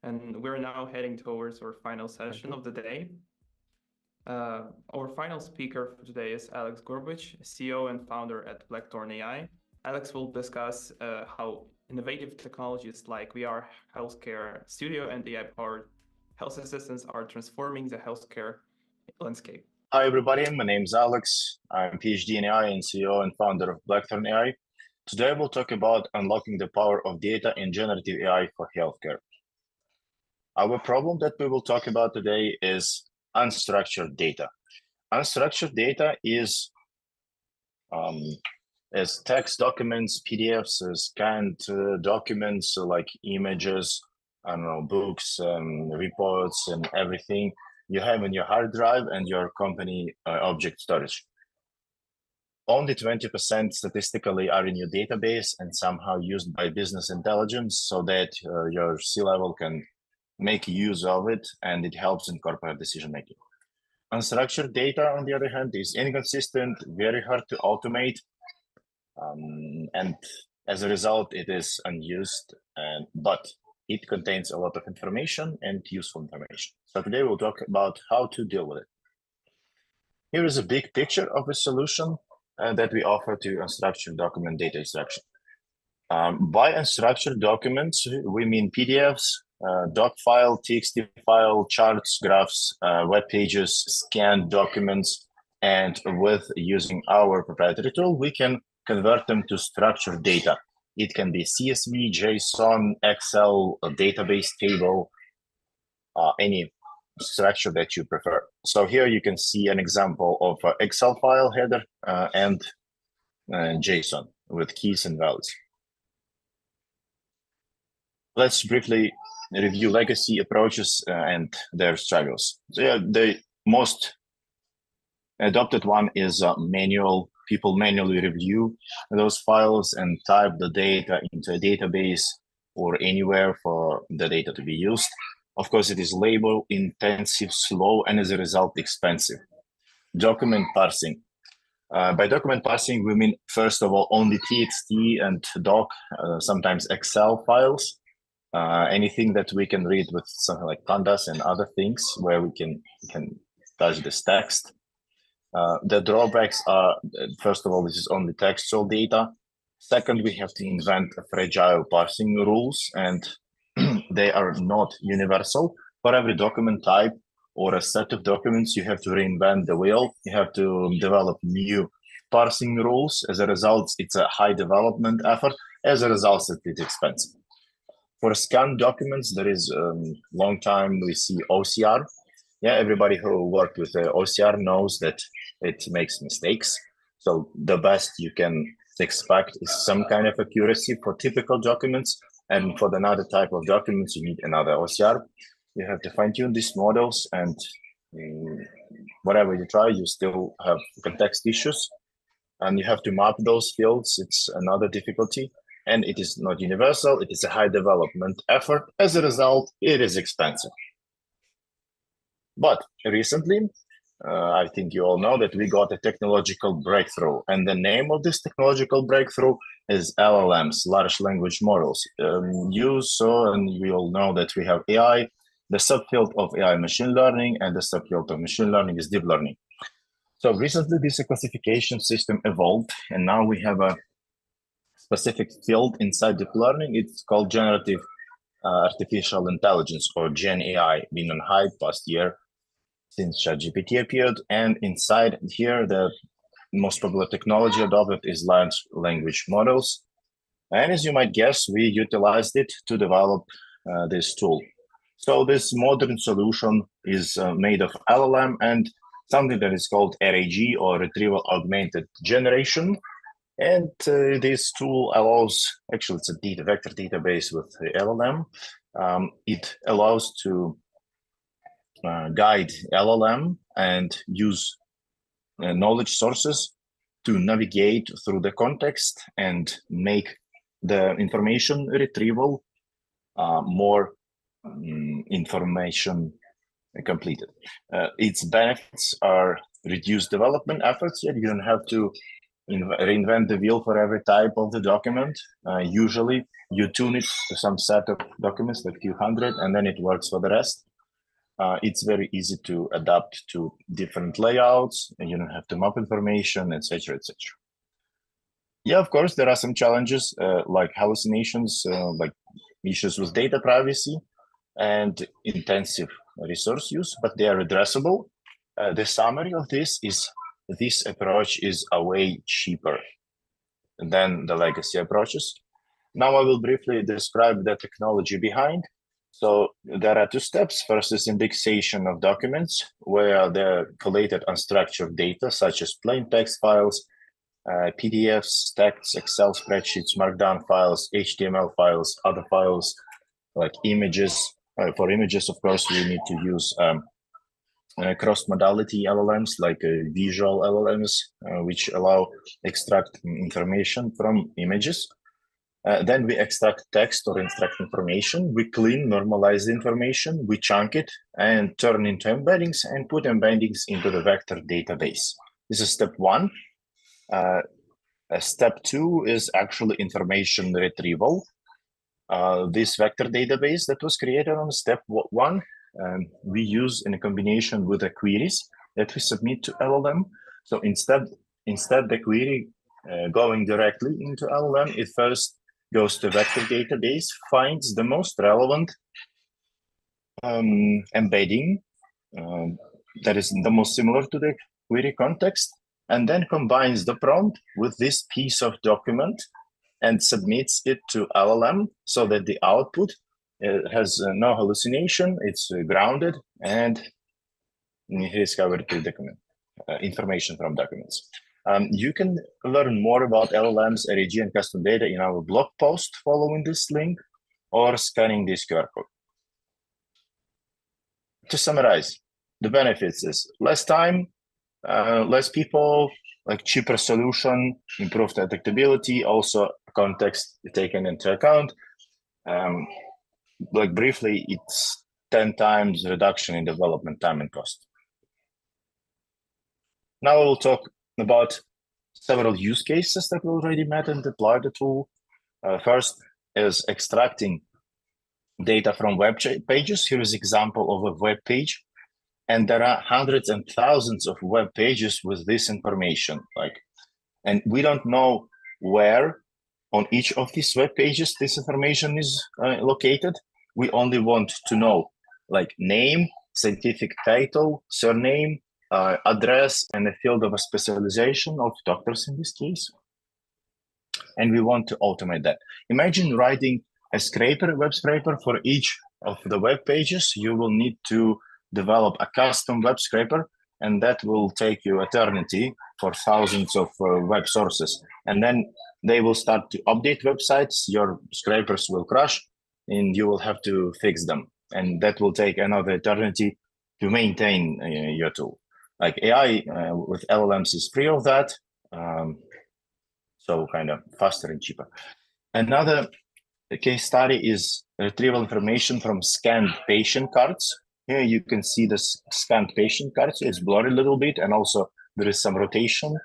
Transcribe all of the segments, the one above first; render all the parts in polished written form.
and we're now heading towards our final session of the day. Our final speaker for today is Alex Gorbich, CEO and founder at Blackthorn AI. Alex will discuss how innovative technologies like VR Healthcare Studio and AI-powered health assistants are transforming the healthcare landscape. Hi, everybody. My name is Alex. I'm PhD in AI and CEO and founder of Blackthorn AI. Today, we'll talk about unlocking the power of data in generative AI for healthcare. Our problem that we will talk about today is unstructured data. Unstructured data is as text documents, PDFs, scanned documents like images, books, reports, and everything you have in your hard drive and your company object storage. Only 20% statistically are in your database and somehow used by business intelligence so that your C-level can make use of it and it helps in corporate decision-making. Unstructured data, on the other hand, is inconsistent, very hard to automate, and as a result, it is unused, but it contains a lot of information and useful information. So today we'll talk about how to deal with it. Here is a big picture of a solution that we offer to unstructured document data extraction. By unstructured documents, we mean PDFs, doc file, TXT file, charts, graphs, web pages, scanned documents, and with using our proprietary tool, we can convert them to structured data. It can be CSV, JSON, Excel, a database table, any structure that you prefer. So here you can see an example of an Excel file header and JSON with keys and values. Let's briefly review legacy approaches and their struggles. So yeah, the most adopted one is manual. People manually review those files and type the data into a database or anywhere for the data to be used. Of course, it is labor intensive, slow, and as a result, expensive. Document parsing. By document parsing, we mean, first of all, only TXT and doc, sometimes Excel files. Anything that we can read with something like pandas and other things where we can touch this text. The drawbacks are, first of all, this is only textual data. Second, we have to invent fragile parsing rules, and they are not universal. For every document type or a set of documents, you have to reinvent the wheel. You have to develop new parsing rules. As a result, it's a high development effort. As a result, it's expensive. For scanned documents, there is a long time we see OCR. Yeah, everybody who worked with OCR knows that it makes mistakes. So the best you can expect is some kind of accuracy for typical documents. And for another type of documents, you need another OCR. You have to fine-tune these models, and whatever you try, you still have context issues. And you have to map those fields. It's another difficulty. And it is not universal. It is a high development effort. As a result, it is expensive. But recently, I think you all know that we got a technological breakthrough. And the name of this technological breakthrough is LLMs, large language models. You saw, and we all know that we have AI, the subfield of AI machine learning, and the subfield of machine learning is deep learning. So recently, this classification system evolved, and now we have a specific field inside deep learning. It's called generative artificial intelligence, or Gen AI, been on hype past year since ChatGPT appeared. And inside here, the most popular technology adopted is large language models. And as you might guess, we utilized it to develop this tool. So this modern solution is made of LLM and something that is called RAG, or Retrieval Augmented Generation. And this tool allows, actually it's a data vector database with the LLM. It allows to guide LLM and use knowledge sources to navigate through the context and make the information retrieval more information completed. Its benefits are reduced development efforts. Yet you don't have to reinvent the wheel for every type of the document. Usually you tune it to some set of documents, like a few hundred, and then it works for the rest. It's very easy to adapt to different layouts, and you don't have to map information, etc., etc. Yeah, of course, there are some challenges like hallucinations, like issues with data privacy and intensive resource use, but they are addressable. The summary of this is this approach is a way cheaper than the legacy approaches. Now I will briefly describe the technology behind. So there are two steps. First is indexation of documents, where the collated unstructured data, such as plain text files, PDFs, texts, Excel spreadsheets, Markdown files, HTML files, other files like images. For images, of course, we need to use cross-modality LLMs like visual LLMs, which allow extract information from images. Then we extract text or extract information. We clean, normalize the information, we chunk it and turn into embeddings and put embeddings into the vector database. This is step one. Step two is actually information retrieval. This vector database that was created on step one, we use in a combination with the queries that we submit to LLM. So instead the query going directly into LLM, it first goes to vector database, finds the most relevant embedding that is the most similar to the query context, and then combines the prompt with this piece of document and submits it to LLM so that the output has no hallucination, it's grounded, and discovered the document, information from documents. You can learn more about LLMs, RAG, and custom data in our blog post following this link or scanning this QR code. To summarize, the benefits is less time, less people, like cheaper solution, improved detectability, also context taken into account. Like briefly, it's 10 times reduction in development time and cost. Now I will talk about several use cases that we already met and applied the tool. First is extracting data from web pages. Here is an example of a web page. And there are hundreds and thousands of web pages with this information. And we don't know where on each of these web pages this information is located. We only want to know like name, scientific title, surname, address, and a field of a specialization of doctors in this case. And we want to automate that. Imagine writing a scraper, web scraper for each of the web pages. You will need to develop a custom web scraper, and that will take you eternity for thousands of web sources. And then they will start to update websites, your scrapers will crash, and you will have to fix them. And that will take another eternity to maintain your tool. Like AI with LLMs is free of that, so kind of faster and cheaper. Another case study is retrieval information from scanned patient cards. Here you can see the scanned patient cards. It's blurry a little bit, and also there is some rotation.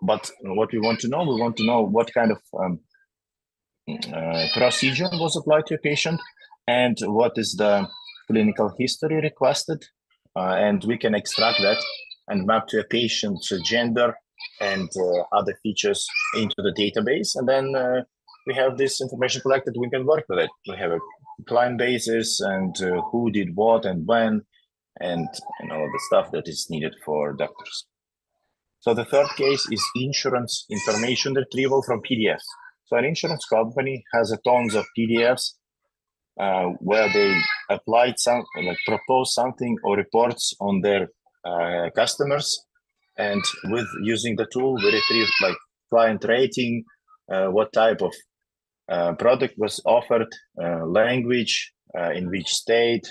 But what we want to know what kind of procedure was applied to a patient and what is the clinical history requested. And we can extract that and map to a patient's gender and other features into the database. And then we have this information collected, we can work with it. We have a client basis and who did what and when, and all the stuff that is needed for doctors. So the third case is insurance information retrieval from PDFs. So an insurance company has a tons of PDFs where they applied propose something or reports on their customers, and with using the tool, we retrieve like client rating, what type of product was offered, language, in which state,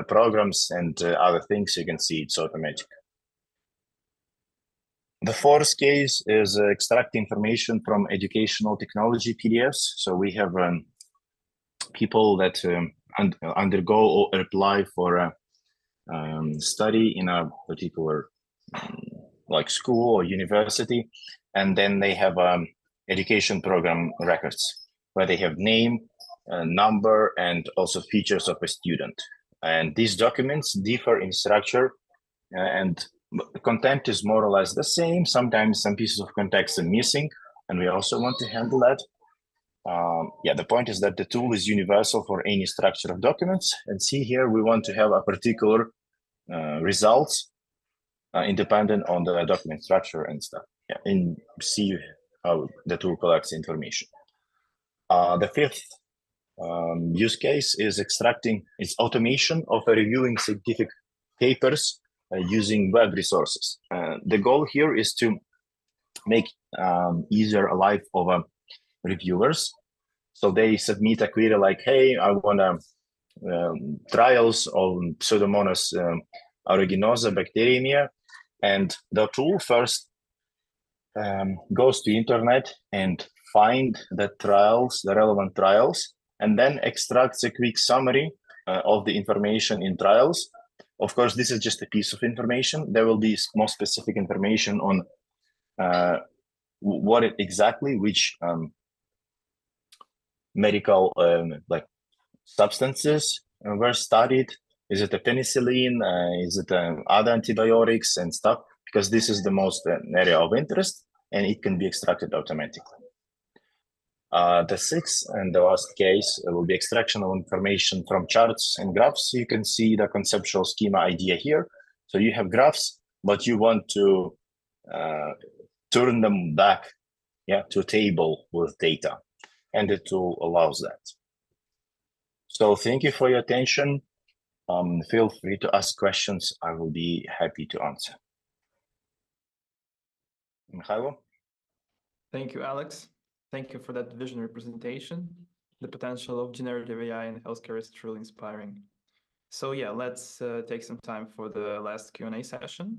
programs, and other things. You can see it's automatic. The fourth case is extract information from educational technology PDFs. So we have people that undergo or apply for a study in a particular like school or university, and then they have education program records where they have name, number, and also features of a student. And these documents differ in structure, and content is more or less the same. Sometimes some pieces of context are missing, and we also want to handle that. The point is that the tool is universal for any structure of documents. And see here, we want to have a particular results independent on the document structure and stuff. And see how the tool collects information. The fifth use case is automation of reviewing scientific papers using web resources. The goal here is to make easier life of reviewers. So they submit a query like, hey, I want trials of Pseudomonas aeruginosa bacteremia. And the tool first goes to internet and find the relevant trials, and then extracts a quick summary of the information in trials. Of course, this is just a piece of information. There will be more specific information on which medical substances were studied. Is it a penicillin? Is it other antibiotics and stuff? Because this is the most area of interest, and it can be extracted automatically. The sixth and the last case will be extraction of information from charts and graphs. You can see the conceptual schema idea here. So you have graphs, but you want to turn them back to a table with data, and the tool allows that. So thank you for your attention. Feel free to ask questions. I will be happy to answer. Mikhailo? Thank you, Alex. Thank you for that visionary presentation. The potential of generative AI in healthcare is truly inspiring. So yeah, let's take some time for the last Q&A session.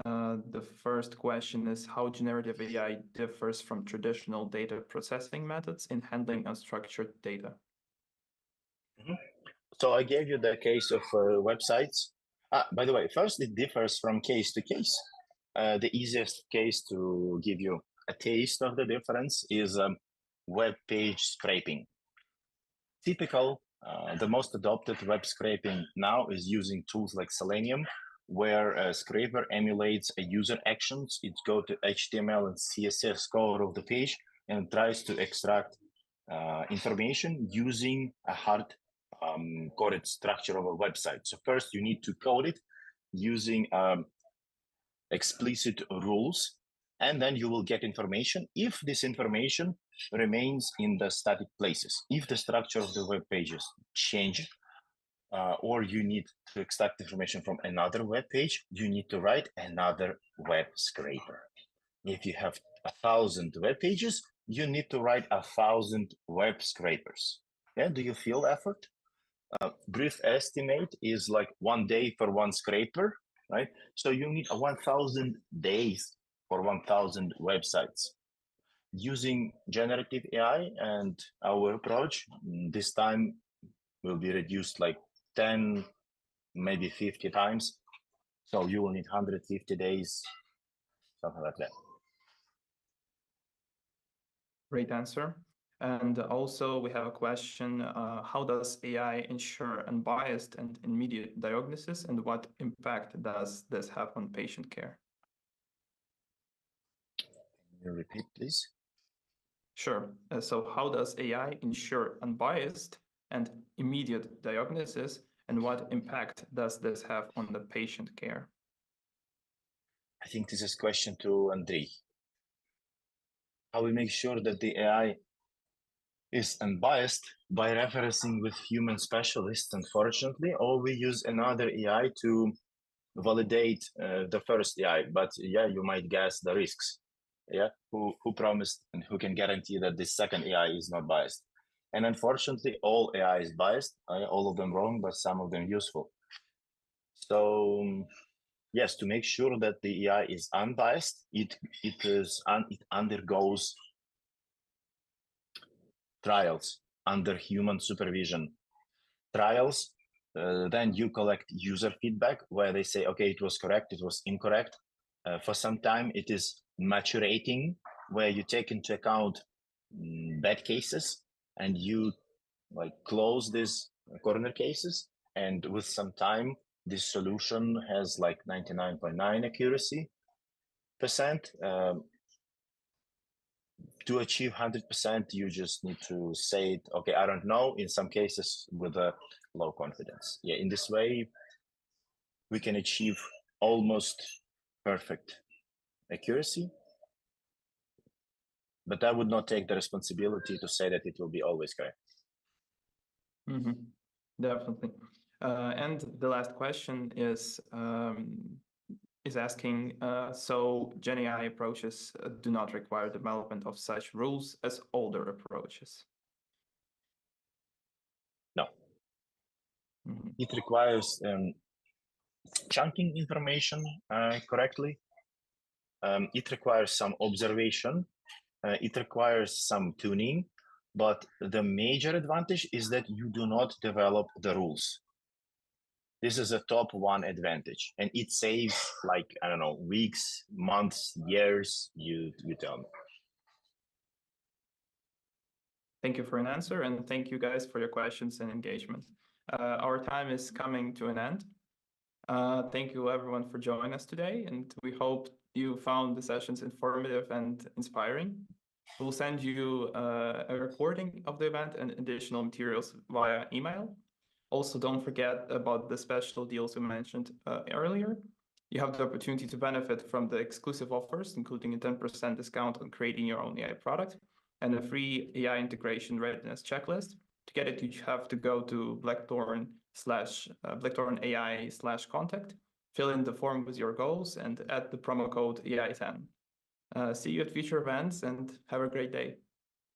The first question is how generative AI differs from traditional data processing methods in handling unstructured data. So I gave you the case of websites. By the way, first, it differs from case to case. The easiest case to give you a taste of the difference is web page scraping. Typical, the most adopted web scraping now is using tools like Selenium, where a scraper emulates a user actions. It goes to HTML and CSS code of the page and tries to extract information using a hard coded structure of a website. So first you need to code it using explicit rules, and then you will get information if this information remains in the static places. If the structure of the web pages change, or you need to extract information from another web page, you need to write another web scraper. If you have 1,000 web pages, you need to write 1,000 web scrapers. Do you feel effort? Brief estimate is like 1 day for one scraper, right? So you need 1,000 days for 1,000 websites. Using generative AI and our approach, this time will be reduced like 10, maybe 50 times. So you will need 150 days, something like that. Great answer. And also we have a question, how does AI ensure unbiased and immediate diagnosis, and what impact does this have on patient care? Can you repeat, please? Sure. So how does AI ensure unbiased and immediate diagnosis, and what impact does this have on the patient care? I think this is a question to Andrei. How we make sure that the AI is unbiased by referencing with human specialists, unfortunately, or we use another AI to validate the first AI. But you might guess the risks. Who promised and who can guarantee that this second AI is not biased? And unfortunately, all AI is biased. All of them wrong, but some of them useful. So yes, to make sure that the AI is unbiased, it undergoes trials under human supervision. Trials, then you collect user feedback where they say, okay, it was correct, it was incorrect. For some time, it is maturating, where you take into account bad cases and you like close these corner cases. And with some time, this solution has like 99.9 accuracy percent. To achieve 100%, you just need to say it, okay, I don't know, in some cases with a low confidence. Yeah, in this way, we can achieve almost perfect accuracy. But I would not take the responsibility to say that it will be always correct. Definitely. And the last question is asking, so Gen AI approaches do not require development of such rules as older approaches? No. It requires chunking information correctly. It requires some observation. It requires some tuning. But the major advantage is that you do not develop the rules. This is a top one advantage, and it saves like, I don't know, weeks, months, years, you tell me. Thank you for an answer, and thank you guys for your questions and engagement. Our time is coming to an end. Thank you everyone for joining us today, and we hope you found the sessions informative and inspiring. We'll send you a recording of the event and additional materials via email. Also, don't forget about the special deals we mentioned earlier. You have the opportunity to benefit from the exclusive offers, including a 10% discount on creating your own AI product and a free AI integration readiness checklist. To get it, you have to go to blackthorn.ai/contact, fill in the form with your goals, and add the promo code AI10. See you at future events, and have a great day.